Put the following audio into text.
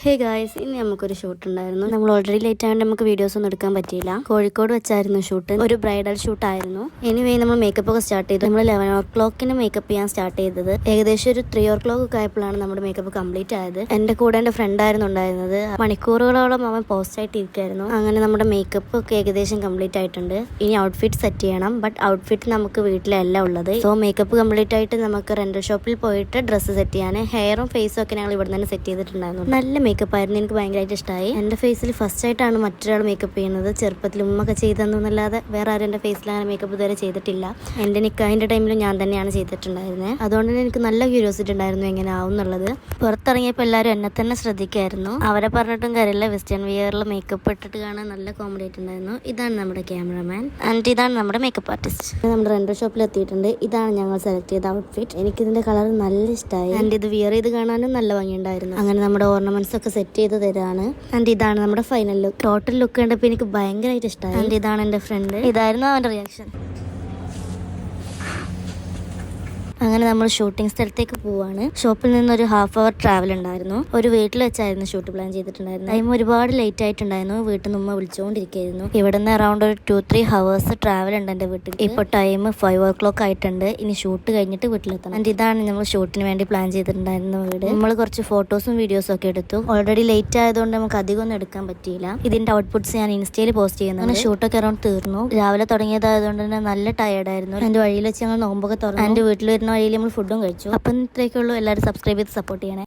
Hey guys, ഇനി നമുക്കൊരു shoot ഉണ്ടായിരുന്നു. നമ്മൾ ഓൾറെഡി ലേറ്റ് ആയതുകൊണ്ട് നമുക്ക് വീഡിയോസ് ഒന്നും എടുക്കാൻ പറ്റിയില്ല. കോഴിക്കോട് വെച്ചായിരുന്നു ഷൂട്ട്. ഒരു ബ്രൈഡൽ ഷൂട്ട് ആയിരുന്നു. എനിവേ നമ്മൾ മേക്കപ്പ് ഒക്കെ സ്റ്റാർട്ട് ചെയ്തു. നമ്മൾ 11 മേക്കപ്പ് ചെയ്യാൻ സ്റ്റാർട്ട് ചെയ്തത്. ഏകദേശം ഒരു 3 ഒക്കെ ആയപ്പോഴാണ് നമ്മുടെ മേക്കപ്പ് കംപ്ലീറ്റ് ആയത്. എന്റെ കൂടെ എന്റെ ഫ്രണ്ട് ആയിരുന്നു ഉണ്ടായിരുന്നത്. മണിക്കൂറുകളോളം അവൻ പോസ്റ്റ് ആയിട്ട് ഇരിക്കായിരുന്നു. അങ്ങനെ നമ്മുടെ മേക്കപ്പ് ഒക്കെ ഏകദേശം കംപ്ലീറ്റ് ആയിട്ടുണ്ട്. ഇനി ഔട്ട്ഫിറ്റ് സെറ്റ് ചെയ്യണം. ബട്ട് ഔട്ട്ഫിറ്റ് നമുക്ക് വീട്ടിലല്ല ഉള്ളത്. സോ മേക്കപ്പ് കംപ്ലീറ്റ് ആയിട്ട് നമുക്ക് റെന്റൽ ഷോപ്പിൽ പോയിട്ട് ഡ്രസ്സ് സെറ്റ് ചെയ്യാൻ ഹെയറും ഫേസും ഒക്കെ ഞങ്ങൾ ഇവിടെ തന്നെ സെറ്റ് ചെയ്തിട്ടുണ്ടായിരുന്നു. നല്ല മേക്കപ്പ് ആയിരുന്നു. എനിക്ക് ഭയങ്കരമായിട്ട് ഇഷ്ടമായി. എന്റെ ഫേസിൽ ഫസ്റ്റ് ആയിട്ടാണ് മറ്റൊരാൾ മേക്കപ്പ് ചെയ്യുന്നത്. ചെറുപ്പത്തിൽ ഉമ്മൊക്കെ ചെയ്തെന്നല്ലാതെ വേറെ ആരും എന്റെ ഫേസിൽ അങ്ങനെ മേക്കപ്പ് ഇതുവരെ ചെയ്തിട്ടില്ല. എന്റെ നിക്കാഹിന്റെ ടൈമിൽ ഞാൻ തന്നെയാണ് ചെയ്തിട്ടുണ്ടായിരുന്നത്. അതുകൊണ്ട് തന്നെ എനിക്ക് നല്ല ക്യൂരിയോസിറ്റി ഉണ്ടായിരുന്നു എങ്ങനെ ആവും എന്നുള്ളത്. പുറത്തിറങ്ങിയപ്പോൾ എല്ലാവരും എന്നെ തന്നെ ശ്രദ്ധിക്കായിരുന്നു. അവരെ പറഞ്ഞിട്ടും കാര്യമില്ല. വെസ്റ്റേൺ വിയറിൽ മേക്കപ്പ് ഇട്ടിട്ട് കാണാൻ നല്ല കോമഡി ആയിട്ടുണ്ടായിരുന്നു. ഇതാണ് നമ്മുടെ ക്യാമറമാൻ ആൻഡ് ഇതാണ് നമ്മുടെ മേക്കപ്പ് ആർട്ടിസ്റ്റ്. നമ്മുടെ റെന്റൽ ഷോപ്പിൽ എത്തിയിട്ടുണ്ട്. ഇതാണ് ഞങ്ങൾ സെലക്ട് ചെയ്ത ഔട്ട്ഫിറ്റ്. എനിക്കിതിന്റെ കളർ നല്ല ഇഷ്ടമായി ആൻഡ് ഇത് വിയർ ചെയ്ത് കാണാനും നല്ല ഭംഗിയുണ്ടായിരുന്നു. അങ്ങനെ നമ്മുടെ ഓർണമെന്റ്സ് ഒക്കെ സെറ്റ് ചെയ്ത് തരാണ്. ആൻഡ് ഇതാണ് നമ്മുടെ ഫൈനൽ ലുക്ക്. ടോട്ടൽ ലുക്ക് കണ്ടപ്പോൾ എനിക്ക് ഭയങ്കരമായിട്ട് ഇഷ്ടമായി. ആൻഡ് ഇതാണ് എന്റെ ഫ്രണ്ട്. ഇതായിരുന്നു അവന്റെ റിയാക്ഷൻ. അങ്ങനെ നമ്മൾ ഷൂട്ടിംഗ് സ്ഥലത്തേക്ക് പോവാണ്. ഷോപ്പിൽ നിന്നൊരു ഹാഫ് അവർ ട്രാവൽ ഉണ്ടായിരുന്നു. ഒരു വീട്ടിൽ വെച്ചായിരുന്നു ഷൂട്ട് പ്ലാൻ ചെയ്തിട്ടുണ്ടായിരുന്നു. ടൈം ഒരുപാട് ലേറ്റ് ആയിട്ടുണ്ടായിരുന്നു. വീട്ടിൽ നിന്ന് ഉമ്മ വിളിച്ചുകൊണ്ടിരിക്കുകയായിരുന്നു. ഇവിടെ നിന്ന് അറൗണ്ട് ഒരു 2-3 ഹവേഴ്സ് ട്രാവൽ ഉണ്ട് എൻ്റെ വീട്ടിൽ. ഇപ്പോൾ ടൈം 5 o'clock ആയിട്ടുണ്ട്. ഇനി ഷൂട്ട് കഴിഞ്ഞിട്ട് വീട്ടിലെത്തണം. ആൻഡ് ഇതാണ് നമ്മൾ ഷൂട്ടിന് വേണ്ടി പ്ലാൻ ചെയ്തിട്ടുണ്ടായിരുന്ന വീട്. നമ്മൾ കുറച്ച് ഫോട്ടോസും വീഡിയോസും ഒക്കെ എടുത്തു. ഓൾറെഡി ലേറ്റ് ആയതുകൊണ്ട് നമുക്ക് അധികം ഒന്നും എടുക്കാൻ പറ്റിയില്ല. ഇതിന്റെ ഔട്ട്പുട്ട്സ് ഞാൻ ഇൻസ്റ്റയിൽ പോസ്റ്റ് ചെയ്യുന്നു. അങ്ങനെ ഷൂട്ടൊക്കെ അറൗണ്ട് തീർന്നു. രാവിലെ തുടങ്ങിയതായതുകൊണ്ട് തന്നെ നല്ല ടയർഡായിരുന്നു. എൻ്റെ വഴിയിൽ വെച്ച് ഞങ്ങൾ നോമ്പൊക്കെ തുറന്നു. എൻ്റെ വീട്ടിൽ വരുന്ന വഴിയിൽ നമ്മൾ ഫുഡും കഴിച്ചു. അപ്പം ഇത്രയൊക്കെ ഉള്ളൂ. എല്ലാവരും സബ്സ്ക്രൈബ് ചെയ്ത് സപ്പോർട്ട് ചെയ്യണേ.